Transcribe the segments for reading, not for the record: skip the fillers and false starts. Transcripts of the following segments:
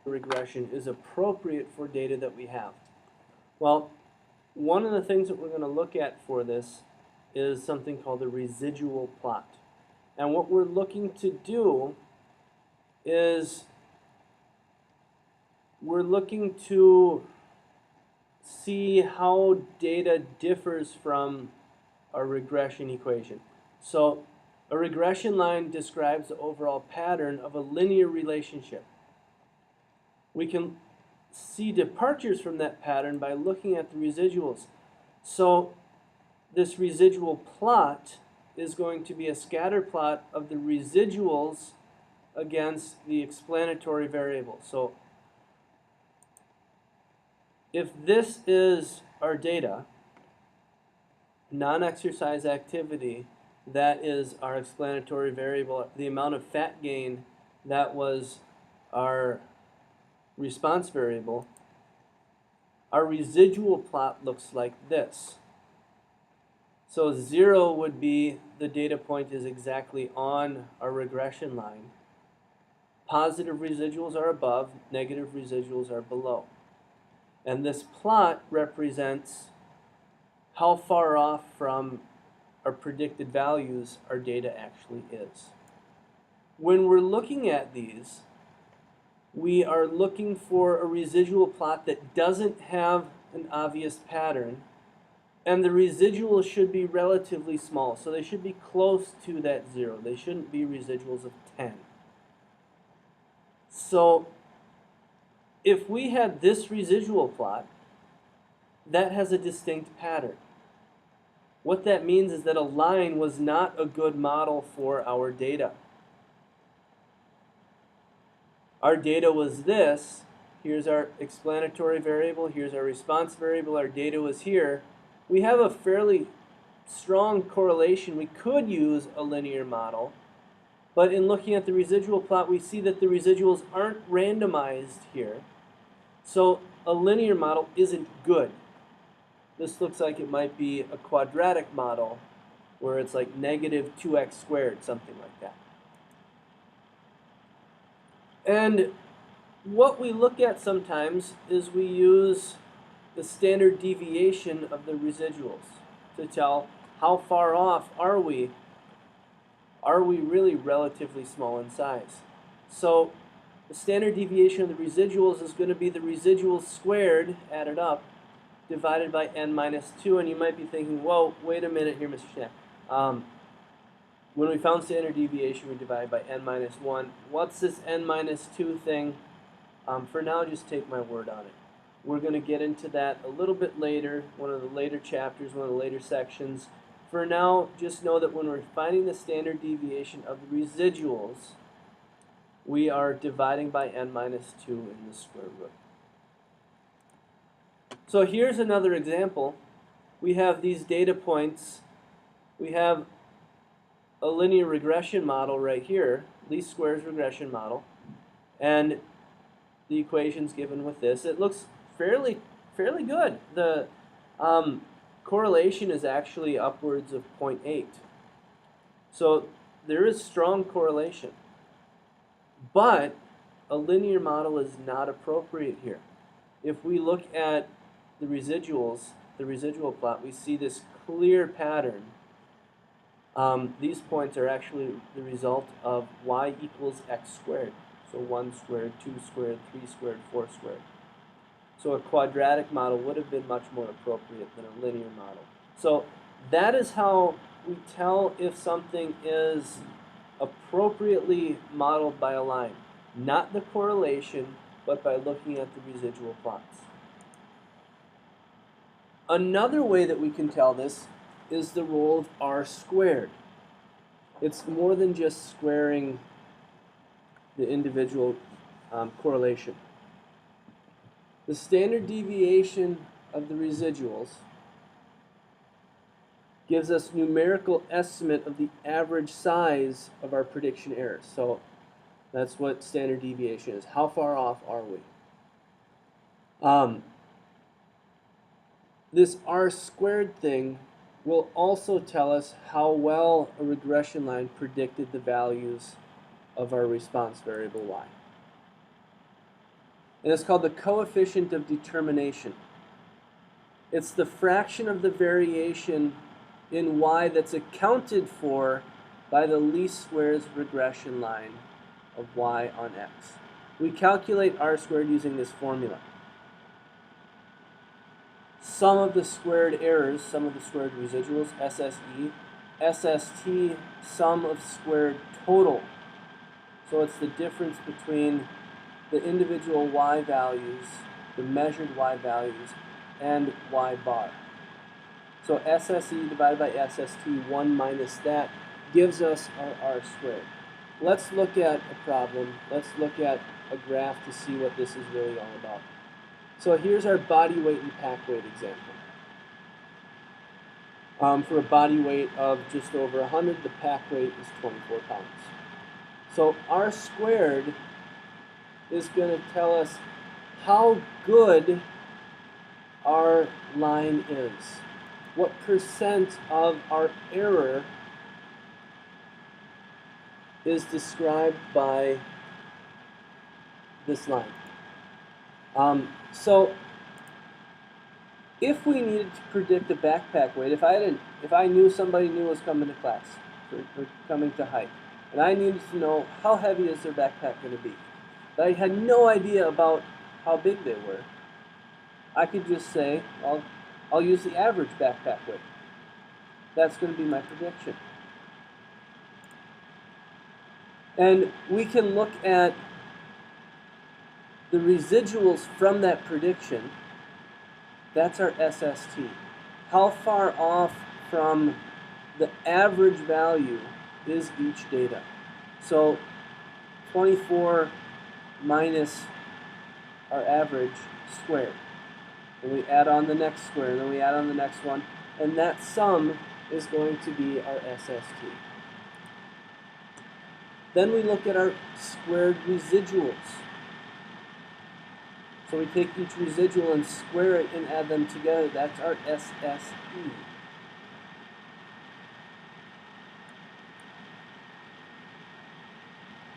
regression is appropriate for data that we have? Well, one of the things that we're going to look at for this is something called the residual plot. And what we're looking to do is we're looking to see how data differs from a regression equation. So a regression line describes the overall pattern of a linear relationship. We can see departures from that pattern by looking at the residuals. So this residual plot is going to be a scatter plot of the residuals against the explanatory variable. So if this is our data, non-exercise activity, that is our explanatory variable, the amount of fat gain, that was our response variable, our residual plot looks like this. So 0 would be the data point is exactly on our regression line. Positive residuals are above, negative residuals are below. And this plot represents how far off from our predicted values our data actually is. When we're looking at these, we are looking for a residual plot that doesn't have an obvious pattern, and the residuals should be relatively small. So they should be close to that 0. They shouldn't be residuals of 10. So if we had this residual plot, that has a distinct pattern. What that means is that a line was not a good model for our data. Our data was this. Here's our explanatory variable. Here's our response variable. Our data was here. We have a fairly strong correlation. We could use a linear model. But in looking at the residual plot, we see that the residuals aren't randomized here. So a linear model isn't good. This looks like it might be a quadratic model where it's like negative 2x squared, something like that. And what we look at sometimes is we use the standard deviation of the residuals to tell how far off are we. Are we really relatively small in size? So the standard deviation of the residuals is going to be the residuals squared, added up, divided by n minus 2. And you might be thinking, whoa, wait a minute here, Mr. Schnapp. When we found standard deviation, we divide by n minus 1. What's this n minus 2 thing? For now, just take my word on it. We're going to get into that a little bit later, one of the later chapters, one of the later sections. For now, just know that when we're finding the standard deviation of the residuals, we are dividing by n minus 2 in the square root. So here's another example. We have these data points. We have a linear regression model right here, least squares regression model, and the equation's given with this. It looks fairly good. The correlation is actually upwards of 0.8. So there is strong correlation. But a linear model is not appropriate here. If we look at the residuals, the residual plot, we see this clear pattern. These points are actually the result of y equals x squared. So 1 squared, 2 squared, 3 squared, 4 squared. So a quadratic model would have been much more appropriate than a linear model. So that is how we tell if something is appropriately modeled by a line. Not the correlation, but by looking at the residual plots. Another way that we can tell this is the role of r squared. It's more than just squaring the individual correlation. The standard deviation of the residuals gives us numerical estimate of the average size of our prediction errors. So that's what standard deviation is. How far off are we? This r squared thing will also tell us how well a regression line predicted the values of our response variable y. And it's called the coefficient of determination. It's the fraction of the variation in y that's accounted for by the least squares regression line of y on x. We calculate r squared using this formula. Sum of the squared errors, sum of the squared residuals, SSE, SST, sum of squared total. So it's the difference between the individual y values, the measured y values, and y bar. So SSE divided by SST, 1 minus that, gives us our r squared. Let's look at a problem. Let's look at a graph to see what this is really all about. So here's our body weight and pack weight example. For a body weight of just over 100, the pack weight is 24 pounds. So r squared is going to tell us how good our line is. What percent of our error is described by this line. So if we needed to predict a backpack weight, if I knew somebody new was coming to class, or coming to hike, and I needed to know how heavy is their backpack going to be, but I had no idea about how big they were, I could just say, I'll use the average backpack weight. That's going to be my prediction. And we can look at the residuals from that prediction. That's our SST. How far off from the average value is each data? So 24 minus our average squared. And we add on the next square, and then we add on the next one, and that sum is going to be our SST. Then we look at our squared residuals. So we take each residual and square it and add them together. That's our SSE.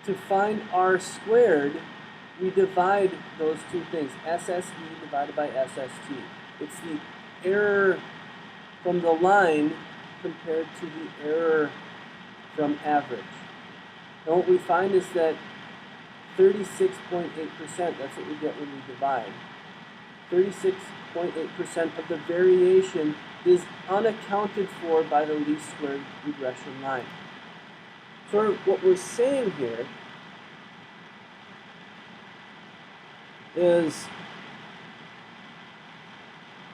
To find r squared, we divide those two things, SSE divided by SST. It's the error from the line compared to the error from average. And what we find is that 36.8%, that's what we get when we divide. 36.8% of the variation is unaccounted for by the least squared regression line. So what we're saying here is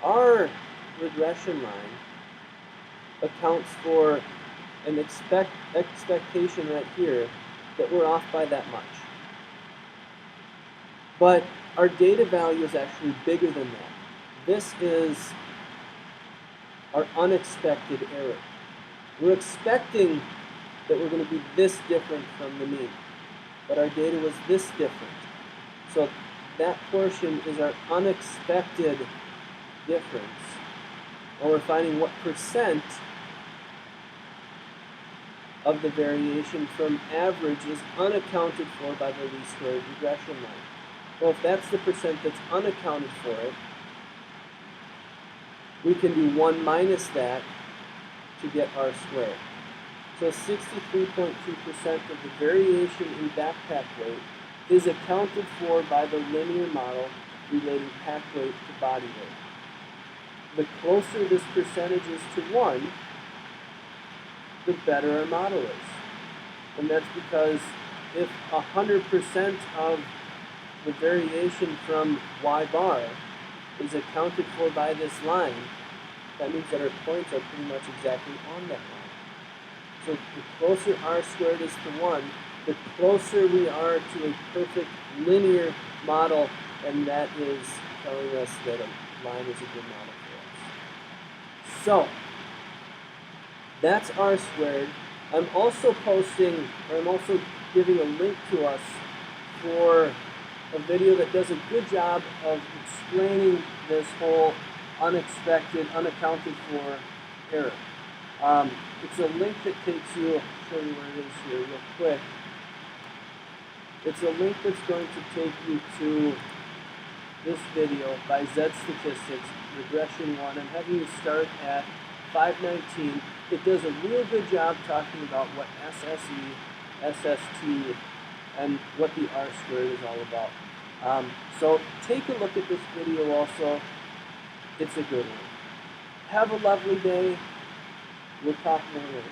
our regression line accounts for an expectation right here that we're off by that much. But our data value is actually bigger than that. This is our unexpected error. We're expecting that we're going to be this different from the mean, but our data was this different. So that portion is our unexpected difference. And we're finding what percent of the variation from average is unaccounted for by the least squared regression line. Well, if that's the percent that's unaccounted for it, we can do 1 minus that to get r squared. So 63.2% of the variation in backpack weight is accounted for by the linear model relating pack weight to body weight. The closer this percentage is to 1, the better our model is. And that's because if 100% of the variation from y bar is accounted for by this line, that means that our points are pretty much exactly on that line. So the closer r squared is to 1, the closer we are to a perfect linear model, and that is telling us that a line is a good model for us. So that's r squared. I'm also giving a link to us for a video that does a good job of explaining this whole unexpected, unaccounted for error. It's a link that takes you, I'll show you where it is here real quick. It's a link that's going to take you to this video by Z Statistics, Regression 1. I'm having you start at 519. It does a real good job talking about what SSE, SST, and what the R squared is all about. So take a look at this video also. It's a good one. Have a lovely day. We'll talk more later.